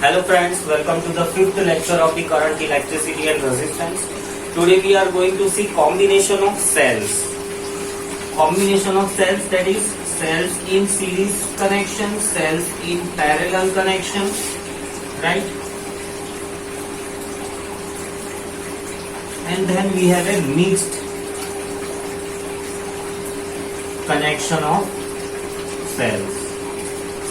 Hello friends, welcome to the fifth lecture of the current, electricity and resistance. Today we are going to see combination of cells. Combination of cells, that is cells in series connection, cells in parallel connection, right? And then we have a mixed connection of cells.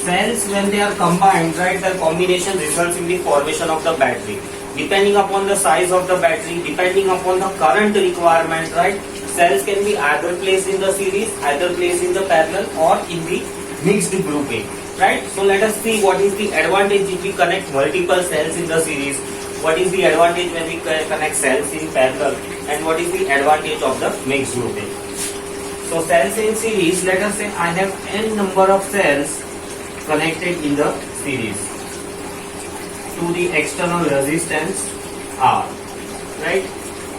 Cells, when they are combined, right, the combination results in the formation of the battery. Depending upon the size of the battery, depending upon the current requirement, right, cells can be either placed in the series, either placed in the parallel or in the mixed grouping, right? So let us see what is the advantage if we connect multiple cells in the series, what is the advantage when we connect cells in parallel, and what is the advantage of the mixed grouping. So cells in series, let us say I have n number of cells connected in the series to the external resistance R, right?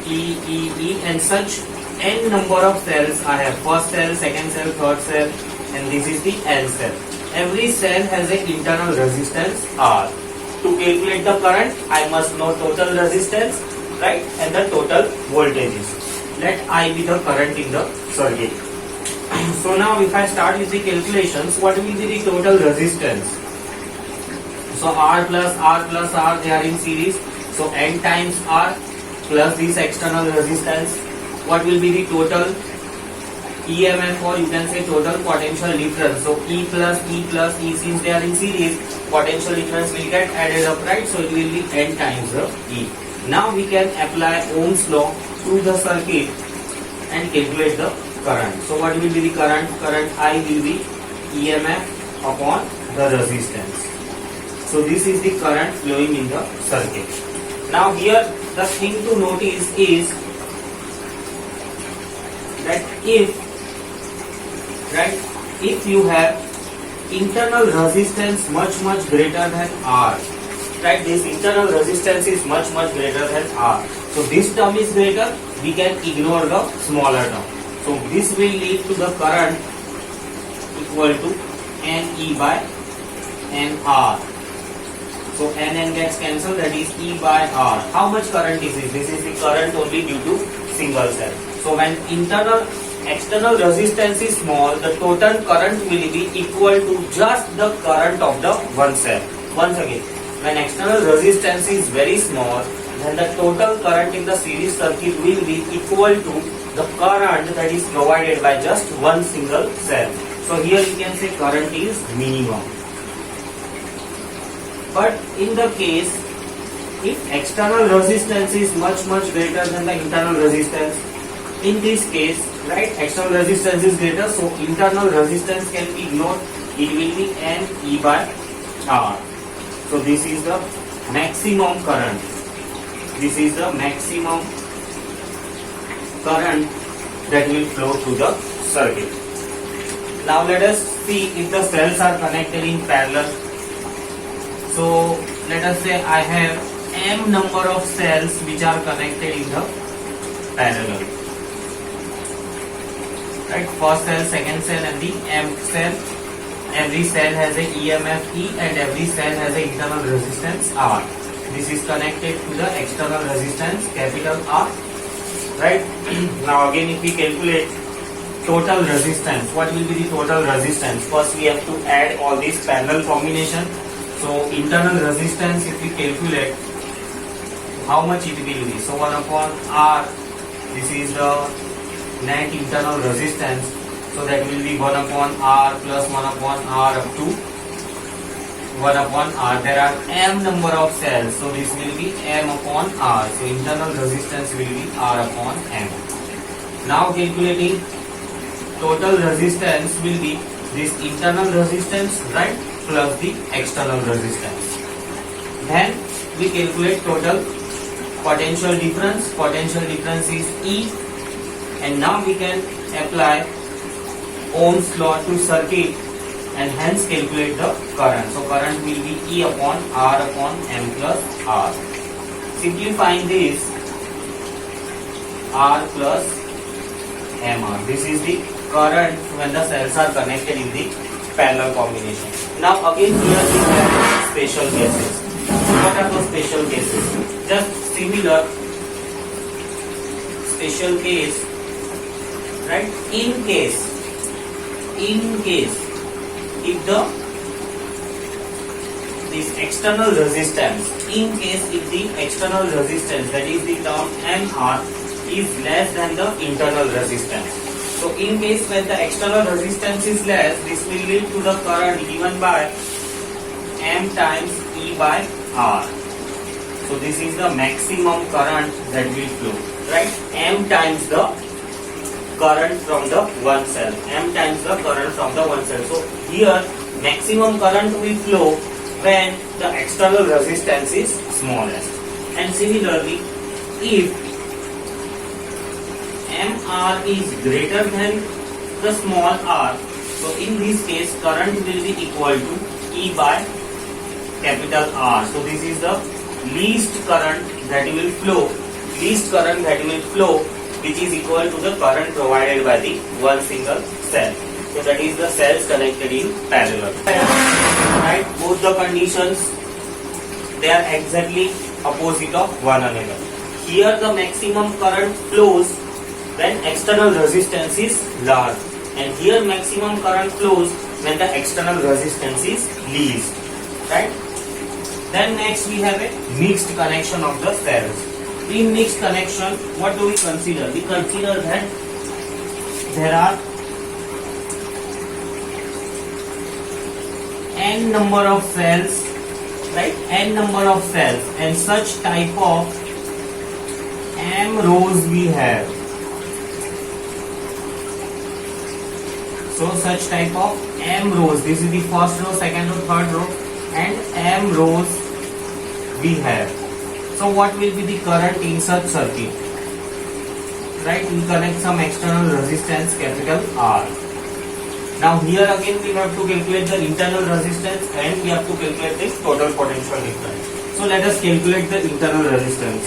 E, and such n number of cells I have. First cell, second cell, third cell, and this is the n cell. Every cell has an internal resistance R. To calculate the current, I must know total resistance, right, and the total voltages. Let I be the current in the circuit. So now if I start with the calculations, what will be the total resistance? So R plus R, they are in series. So N times R plus this external resistance. What will be the total EMF, or you can say total potential difference? So E plus E, since they are in series, potential difference will get added up, right? So it will be N times the E. Now we can apply Ohm's law to the circuit and calculate the current. So what will be the current? Current I will be EMF upon the resistance. So this is the current flowing in the circuit. Now here the thing to notice is that if you have internal resistance much greater than R, right, this internal resistance is much greater than R. So this term is greater, we can ignore the smaller term. So this will lead to the current equal to NE by NR. So NN gets cancelled, that is E by R. How much current is this? This is the current only due to single cell. So when external resistance is small, the total current will be equal to just the current of the one cell. Once again, when external resistance is very small, then the total current in the series circuit will be equal to the current that is provided by just one single cell. So here you can say current is minimum. But in the case, if external resistance is much greater than the internal resistance, in this case, right, external resistance is greater, so internal resistance can be ignored. It will be NE by R. So this is the maximum current. This is the maximum current that will flow through the circuit. Now let us see if the cells are connected in parallel. So let us say I have m number of cells which are connected in the parallel. Right, first cell, second cell, and the m cell. Every cell has a EMF E and every cell has a internal resistance R. This is connected to the external resistance capital R. Right. Now again, if we calculate total resistance, what will be the total resistance? First we have to add all these parallel combination. So internal resistance, if we calculate, how much it will be? So 1 upon R, this is the net internal resistance. So that will be 1 upon R plus 1 upon R up to 1 upon R. There are m number of cells, so this will be m upon R. So internal resistance will be R upon m. Now calculating total resistance will be this internal resistance, right, plus the external resistance. Then we calculate total potential difference. Potential difference is E, and now we can apply Ohm's law to circuit and hence calculate the current. So current will be E upon R upon M plus R. Simplifying this, R plus MR. This is the current when the cells are connected in the parallel combination. Now again here we have special cases. What are those special cases? Just similar special case, right? In case if this external resistance, in case if the external resistance, that is the term MR, is less than the internal resistance. So in case when the external resistance is less, this will lead to the current given by M times E by R. So this is the maximum current that will flow, right? M times the current from the one cell. M times the current from the one cell. So here maximum current will flow when the external resistance is smallest. And similarly, if MR is greater than the small r, so in this case current will be equal to E by capital R. So this is the least current that will flow, which is equal to the current provided by the one single cell. So that is the cells connected in parallel. Right? Both the conditions, they are exactly opposite of one another. Here the maximum current flows when external resistance is large, and here maximum current flows when the external resistance is least. Right? Then next we have a mixed connection of the cells. In mixed connection, what do we consider? We consider that there are n number of cells, right? N number of cells, and such type of m rows we have. So such type of m rows. This is the first row, second row, third row, and m rows we have. So what will be the current in such circuit? Right, we connect some external resistance capital R. Now here again we have to calculate the internal resistance and we have to calculate the total potential difference. So let us calculate the internal resistance.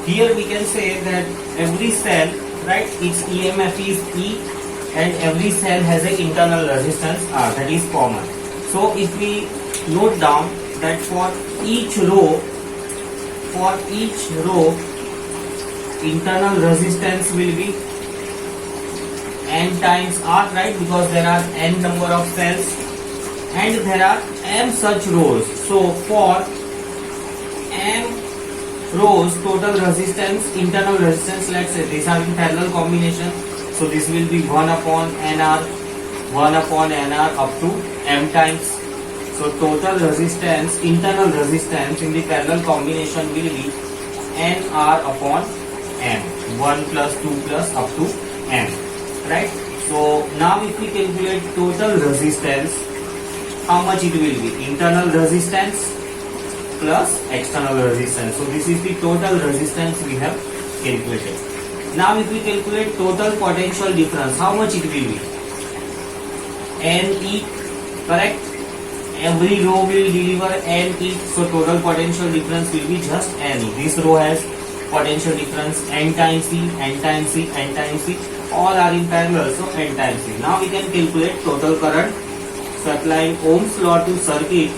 Here we can say that every cell, right, its EMF is E, and every cell has an internal resistance R, that is common. So if we note down that for each row internal resistance will be N times R, right, because there are N number of cells and there are M such rows. So for M rows, total resistance, internal resistance, let's say these are in parallel combination, so this will be 1 upon NR up to M times. So total resistance, internal resistance in the parallel combination will be NR upon M, 1 plus 2 plus up to M, right? So now if we calculate total resistance, how much it will be? Internal resistance plus external resistance. So this is the total resistance we have calculated. Now if we calculate total potential difference, how much it will be? NE, correct? Every row will deliver NE, so total potential difference will be just NE. This row has potential difference N times C, N times C, N times C, all are in parallel, so N times C. Now we can calculate total current. So applying Ohm's law to circuit,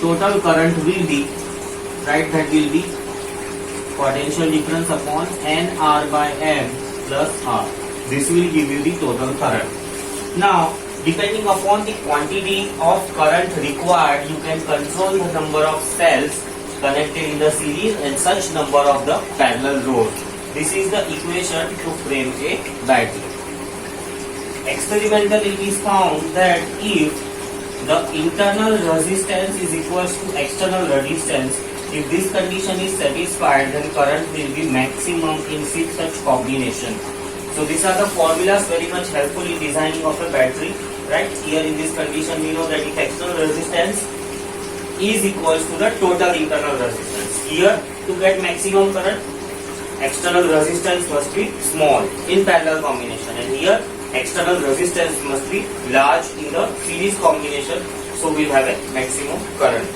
total current will be, right, that will be potential difference upon NR by M plus R. This will give you the total current. Now, depending upon the quantity of current required, you can control the number of cells connected in the series and such number of the parallel rows. This is the equation to frame a battery. Experimentally, it is found that if the internal resistance is equals to external resistance, if this condition is satisfied, then current will be maximum in such combination. So these are the formulas very much helpful in designing of a battery, right? Here in this condition we know that if external resistance is equals to the total internal resistance. Here to get maximum current, external resistance must be small in parallel combination, and here external resistance must be large in the series combination, so we will have a maximum current.